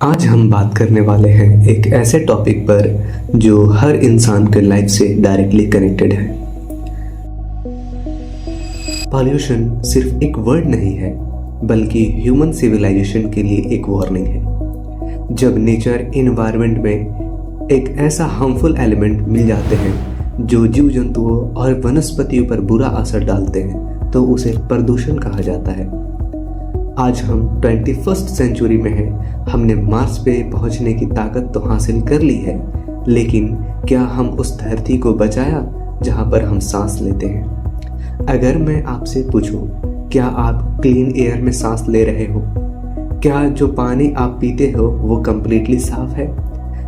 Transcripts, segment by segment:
आज हम बात करने वाले हैं एक ऐसे टॉपिक पर जो हर इंसान के लाइफ से डायरेक्टली कनेक्टेड है। पॉल्यूशन सिर्फ एक वर्ड नहीं है, बल्कि ह्यूमन सिविलाइजेशन के लिए एक वार्निंग है। जब नेचर एनवायरनमेंट में एक ऐसा हार्मफुल एलिमेंट मिल जाते हैं जो जीव जंतुओं और वनस्पतियों पर बुरा असर डालते हैं, तो उसे प्रदूषण कहा जाता है। आज हम 21st सेंचुरी में हैं। हमने मार्स पे पहुंचने की ताकत तो हासिल कर ली है, लेकिन क्या हम उस धरती को बचाया जहां पर हम सांस लेते हैं? अगर मैं आपसे पूछूं, क्या आप क्लीन एयर में सांस ले रहे हो? क्या जो पानी आप पीते हो वो कंप्लीटली साफ है?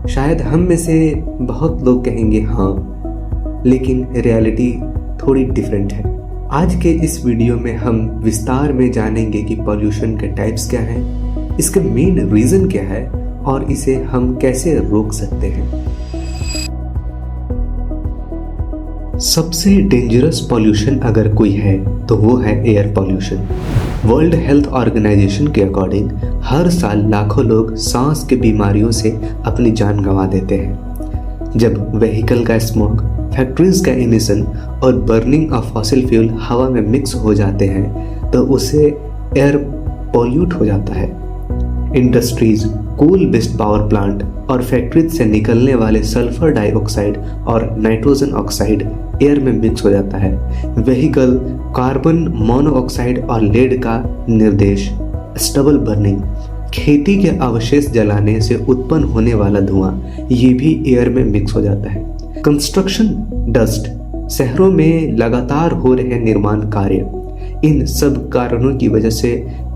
शायद हम में से बहुत लोग कहेंगे हाँ, लेकिन रियलिटी थोड़ी डिफरेंट है। आज के इस वीडियो में हम विस्तार में जानेंगे कि पॉल्यूशन के टाइप्स क्या हैं, इसके मेन रीजन क्या है और इसे हम कैसे रोक सकते हैं। सबसे डेंजरस पॉल्यूशन अगर कोई है तो वो है air pollution. World Health Organization के अकॉर्डिंग हर साल लाखों लोग सांस की बीमारियों से अपनी जान गंवा देते हैं। जब व्हीकल का स्मोक, फैक्ट्रीज का इमिशन और बर्निंग ऑफ फॉसिल फ्यूल हवा में मिक्स हो जाते हैं तो उससे एयर पॉल्यूट हो जाता है। Industries, coal based power plant और फैक्ट्रीज से निकलने वाले सल्फर डाइऑक्साइड और नाइट्रोजन ऑक्साइड एयर में मिक्स हो जाता है। व्हीकल, कार्बन मोनोऑक्साइड और लेड का निर्देश, स्टबल बर्निंग, खेती के अवशेष जलाने से उत्पन्न होने वाला धुआं, ये भी एयर में मिक्स हो जाता है। कंस्ट्रक्शन डस्ट, शहरों में लगातार हो रहे निर्माण कार्य, इन सब कारणों की वजह से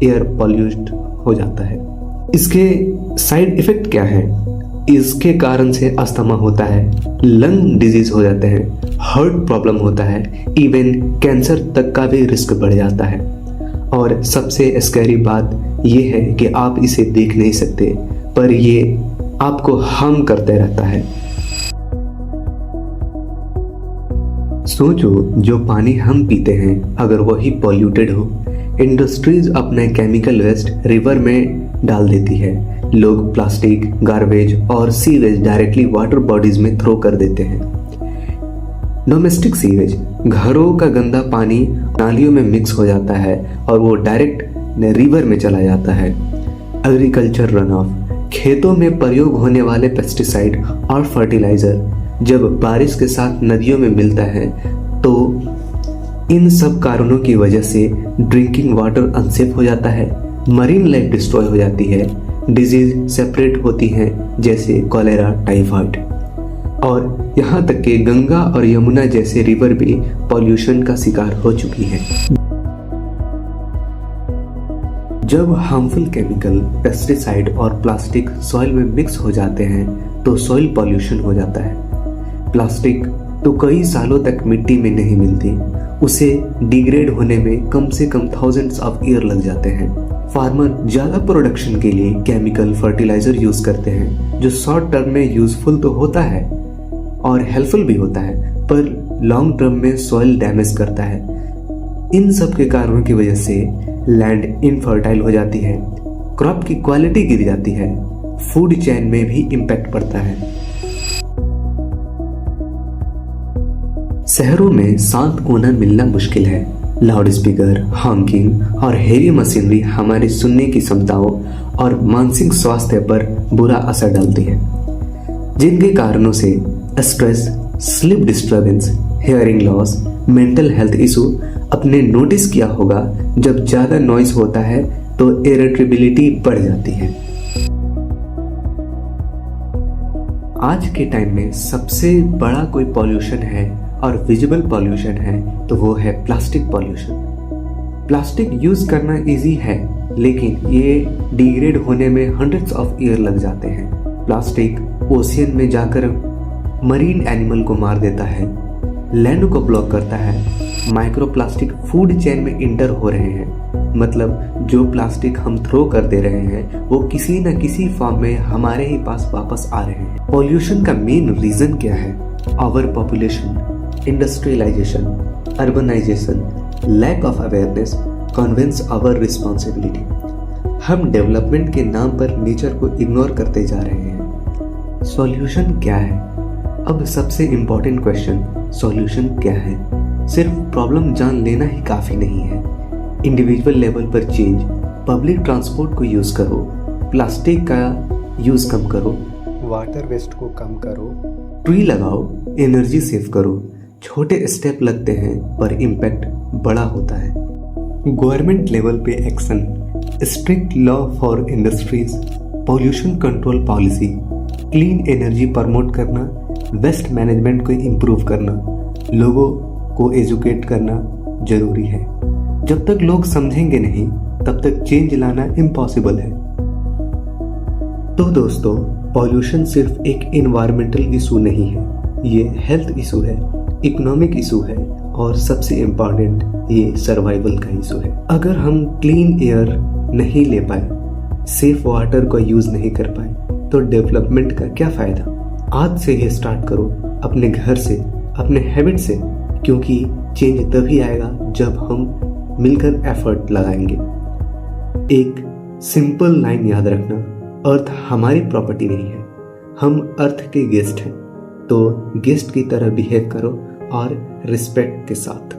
एयर पॉल्यूट हो जाता है। इसके साइड इफेक्ट क्या है? इसके कारण से अस्थमा होता है, लंग डिजीज हो जाते हैं, हार्ट प्रॉब्लम होता है, इवन कैंसर तक का भी रिस्क बढ़ जाता है। और सबसे स्कैरी बात यह है कि आप इसे देख नहीं सकते, पर ये आपको हार्म करते रहता है। सोचो, जो पानी हम पीते हैं अगर वही पॉल्यूटेड हो, इंडस्ट्रीज अपने केमिकल वेस्ट रिवर में डाल देती है, लोग प्लास्टिक, गार्बेज और सीवेज डायरेक्टली वाटर बॉडीज में थ्रो कर देते हैं। डोमेस्टिक सीवेज, घरों का गंदा पानी नालियों में मिक्स हो जाता है और वो डायरेक्ट रिवर में चला जाता है। एग्रीकल्चर रन ऑफ, खेतों में प्रयोग होने वाले पेस्टिसाइड और फर्टिलाइजर जब बारिश के साथ नदियों में मिलता है तो इन सब कारणों की वजह से ड्रिंकिंग वाटर अनसेफ हो जाता है, मरीन लाइफ डिस्ट्रॉय हो जाती है, डिजीज सेपरेट होती हैं जैसे कॉलेरा, टाइफाइड, और यहाँ तक कि गंगा और यमुना जैसे रिवर भी पॉल्यूशन का शिकार हो चुकी हैं। जब हार्मफुल केमिकल, पेस्टिसाइड और प्लास्टिक सॉइल में मिक्स हो जाते हैं तो सॉइल पॉल्यूशन हो जाता है। प्लास्टिक तो कई सालों तक मिट्टी में नहीं मिलती, उसे डिग्रेड होने में कम से कम थाउजेंड्स ऑफ ईयर लग जाते हैं। फार्मर ज्यादा प्रोडक्शन के लिए केमिकल फर्टिलाइजर यूज करते हैं, जो शॉर्ट टर्म में यूजफुल तो होता है और हेल्पफुल भी होता है, पर लॉन्ग टर्म में सॉइल डैमेज करता है। इन सब के कारणों की वजह से लैंड इनफर्टाइल हो जाती है, क्रॉप की क्वालिटी गिर जाती है, फूड चेन में भी इम्पैक्ट पड़ता है। शहरों में शांत कोना मिलना मुश्किल है। लाउड स्पीकर, हॉकिंग और हेवी मशीनरी हमारी सुनने की क्षमताओं और मानसिक स्वास्थ्य पर बुरा असर डालती है, जिनके कारणों से stress, sleep disturbance, hearing loss, mental health issue अपने नोटिस किया होगा। जब ज्यादा नॉइज होता है तो इरिटेबिलिटी बढ़ जाती है। आज के टाइम में सबसे बड़ा कोई पॉल्यूशन है और विजिबल पॉल्यूशन है तो वो है प्लास्टिक पॉल्यूशन। प्लास्टिक यूज करना इजी है, लेकिन ये डिग्रेड होने में हंड्रेड्स ऑफ ईयर लग जाते हैं। प्लास्टिक ओशियन में जाकर मरीन एनिमल को मार देता है, लैंड को ब्लॉक करता है, माइक्रो प्लास्टिक फूड चेन में इंटर हो रहे हैं। मतलब जो प्लास्टिक हम थ्रो कर दे रहे हैं वो किसी न किसी फॉर्म में हमारे ही पास वापस आ रहे हैं। पॉल्यूशन का मेन रीजन क्या है? Over population, industrialisation, urbanisation, lack of awareness convince our responsibility. हम डेवलपमेंट के नाम पर नेचर को इग्नोर करते जा रहे हैं। सॉल्यूशन क्या है? अब सबसे इम्पोर्टेंट क्वेश्चन, सॉल्यूशन क्या है? सिर्फ प्रॉब्लम जान लेना ही काफ़ी नहीं है। इंडिविजुअल लेवल पर चेंज, पब्लिक ट्रांसपोर्ट को यूज़ करो, प्लास्टिक का यूज़ कम करो, वाटर वेस्ट को कम करो, ट्री लगाओ, एनर्जी सेव करो। छोटे स्टेप लगते हैं पर इम्पैक्ट बड़ा होता है। गवर्नमेंट लेवल पे action, strict law for industries, pollution control policy, clean energy promote करना, वेस्ट मैनेजमेंट को इम्प्रूव करना, लोगों को एजुकेट करना जरूरी है। जब तक लोग समझेंगे नहीं तब तक चेंज लाना इम्पॉसिबल है। तो दोस्तों, पॉल्यूशन सिर्फ एक इन्वायरमेंटल इशू नहीं है, ये हेल्थ इशू है, इकोनॉमिक इशू है और सबसे इम्पॉर्टेंट ये सर्वाइवल का इशू है। अगर हम क्लीन एयर नहीं ले पाए, सेफ वाटर का यूज नहीं कर पाए तो डेवलपमेंट का क्या फायदा? आज से ही स्टार्ट करो, अपने घर से, अपने हैबिट से, क्योंकि चेंज तभी आएगा जब हम मिलकर एफर्ट लगाएंगे। एक सिंपल लाइन याद रखना, अर्थ हमारी प्रॉपर्टी नहीं है, हम अर्थ के गेस्ट हैं, तो गेस्ट की तरह बिहेव करो और रिस्पेक्ट के साथ।